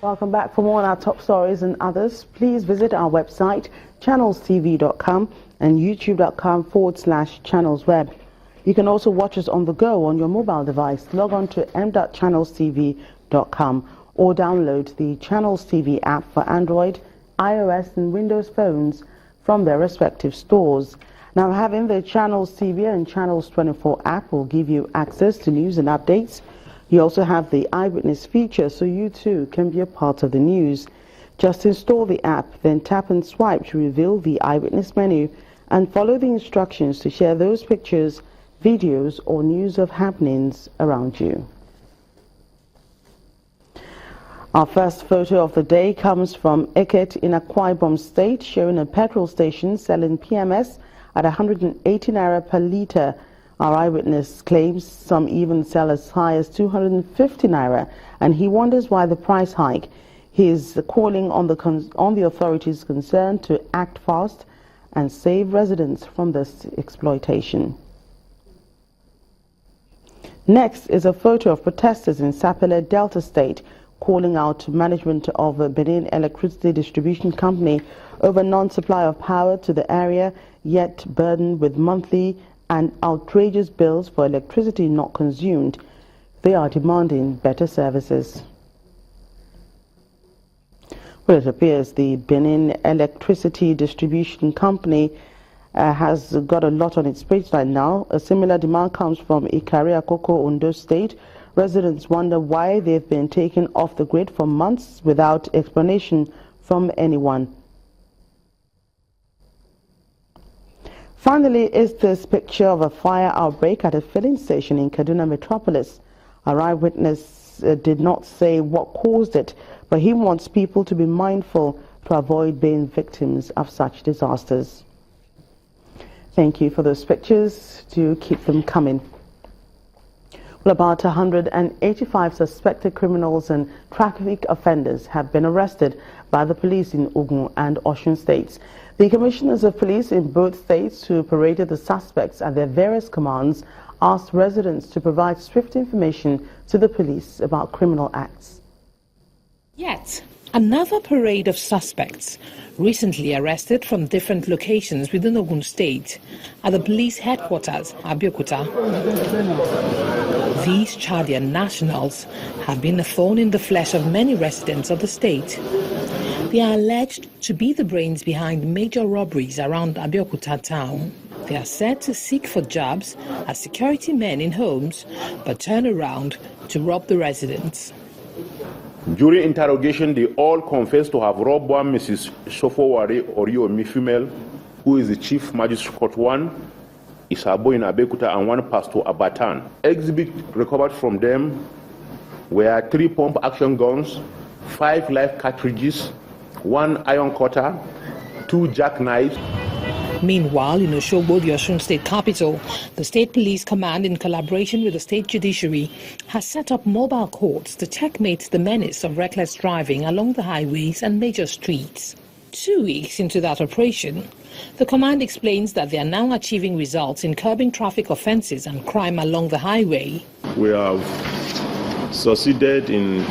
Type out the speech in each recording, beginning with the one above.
Welcome back. For more on our top stories and others, please visit our website, channelstv.com and youtube.com/channelsweb. You can also watch us on the go on your mobile device. Log on to m.channelstv.com or download the Channels TV app for Android, iOS and Windows phones from their respective stores. Now, having the Channels TV and Channels 24 app will give you access to news and updates. You also have the Eyewitness feature, so you too can be a part of the news. Just install the app, then tap and swipe to reveal the Eyewitness menu and follow the instructions to share those pictures, videos or news of happenings around you. Our first photo of the day comes from Eket in Ogun State, showing a petrol station selling PMS at 180 naira per litre. Our Eyewitness claims some even sell as high as 250 naira, and he wonders why the price hike. He is calling on the authorities concerned to act fast and save residents from this exploitation. Next is a photo of protesters in Sapele, Delta State, calling out to management of the Benin Electricity Distribution Company over non-supply of power to the area, yet burdened with monthly and outrageous bills for electricity not consumed. They are demanding better services. Well, it appears the Benin Electricity Distribution Company has got a lot on its plate right now. A similar demand comes from Ikari Akoko, Ondo State. Residents wonder why they've been taken off the grid for months without explanation from anyone. Finally, is this picture of a fire outbreak at a filling station in Kaduna Metropolis. Our Eyewitness did not say what caused it, but he wants people to be mindful to avoid being victims of such disasters. Thank you for those pictures. Do keep them coming. Well, about 185 suspected criminals and traffic offenders have been arrested by the police in Ogun and Osun states. The commissioners of police in both states who paraded the suspects at their various commands asked residents to provide swift information to the police about criminal acts. Yet, another parade of suspects recently arrested from different locations within Ogun State at the police headquarters, Abia State. These Chadian nationals have been a thorn in the flesh of many residents of the state. They are alleged to be the brains behind major robberies around Abia State town. They are said to seek for jobs as security men in homes, but turn around to rob the residents. During interrogation, they all confessed to have robbed one Mrs. Sofoware Oriomi female, who is the Chief Magistrate 1, Isabo in Abekuta, and one Pastor Abatan. Exhibits recovered from them were 3 pump action guns, 5 live cartridges, 1 iron cutter, 2 jackknives. Meanwhile, in Osogbo, the Osun State capital, the State Police Command, in collaboration with the State Judiciary, has set up mobile courts to checkmate the menace of reckless driving along the highways and major streets. 2 weeks into that operation, the command explains that they are now achieving results in curbing traffic offences and crime along the highway. We have succeeded in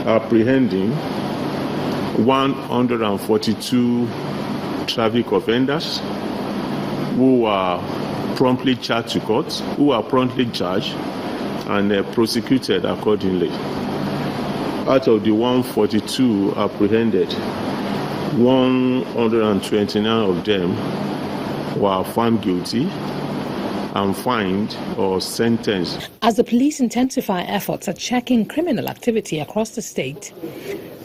apprehending 142 traffic offenders who are promptly charged to court, who are promptly charged and prosecuted accordingly. Out of the 142 apprehended, 129 of them were found guilty and fined or sentenced. As the police intensify efforts at checking criminal activity across the state,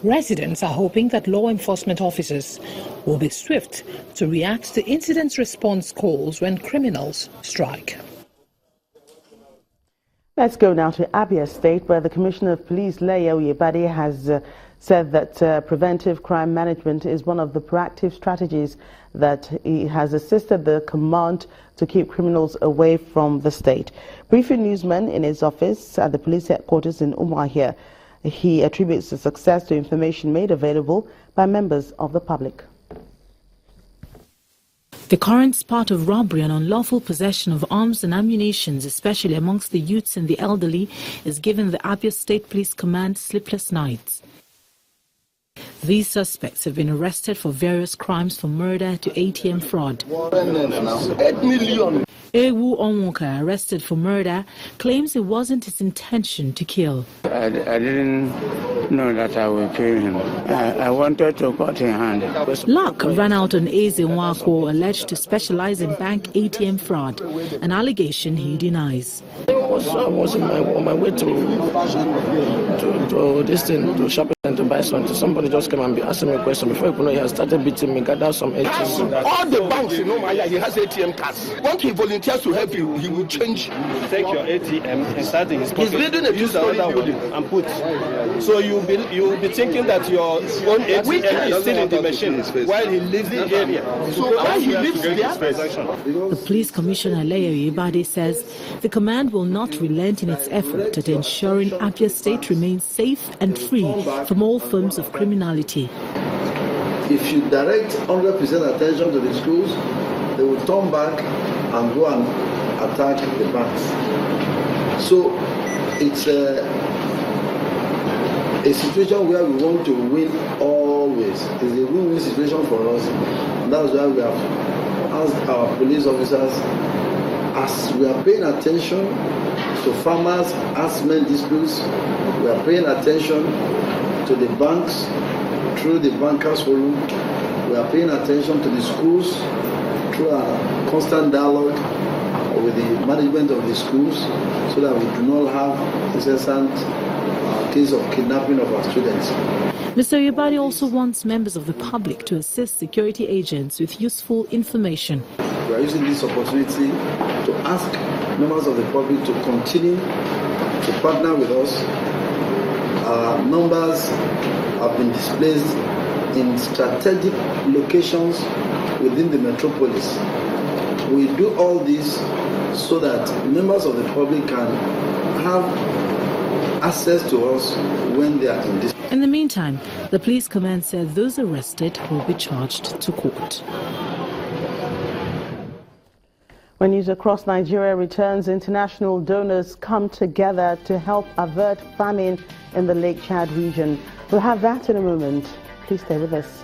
residents are hoping that law enforcement officers will be swift to react to incident response calls when criminals strike. Let's go now to Abia State, where the Commissioner of Police, Leah Oyebade, has said that preventive crime management is one of the proactive strategies that he has assisted the command to keep criminals away from the state. Briefing newsmen in his office at the police headquarters in Umuahia, he attributes the success to information made available by members of the public. The current spate of robbery and unlawful possession of arms and ammunition, especially amongst the youths and the elderly, is giving the Abia State Police Command sleepless nights. These suspects have been arrested for various crimes from murder to ATM fraud. 8 million. Ewu Onwuka, arrested for murder, claims it wasn't his intention to kill. I didn't know that I would pay him. I wanted to cut in hand. Luck ran out on Eze Nwako, alleged to specialize in bank ATM fraud, an allegation he denies. I was on my way to this thing, to shopping and to buy something. Somebody just came and be asking me a question. Before you know, he has started beating me, gather some ATM. All the banks in Omaya, he has ATM cards. Once he volunteers to help you, he will change. Take your ATM and start in his pocket. He's building a two-story building and put. So you'll be thinking that your own ATM is still in the machine while he leaves the area. So while he lives there, the police commissioner Leo Ibade says the command will not relent in its effort at ensuring Abia State remains safe and free from all forms of criminality. If you direct 100% attention to the schools, they will turn back and go and attack the banks. So it's a situation where we want to win always. It's a win-win situation for us. And that's why we have asked our police officers, as we are paying attention to farmers' herdsmen disputes, we are paying attention to the banks through the bankers forum, we are paying attention to the schools through a constant dialogue with the management of the schools, so that we do not have incessant case of kidnapping of our students. Mr. Yabadi also wants members of the public to assist security agents with useful information. We are using this opportunity to ask members of the public to continue to partner with us. Our numbers have been displaced in strategic locations within the metropolis. We do all this so that members of the public can have access to us when they are in this. In the meantime, the police command said those arrested will be charged to court. When news across Nigeria returns, international donors come together to help avert famine in the Lake Chad region. We'll have that in a moment. Please stay with us.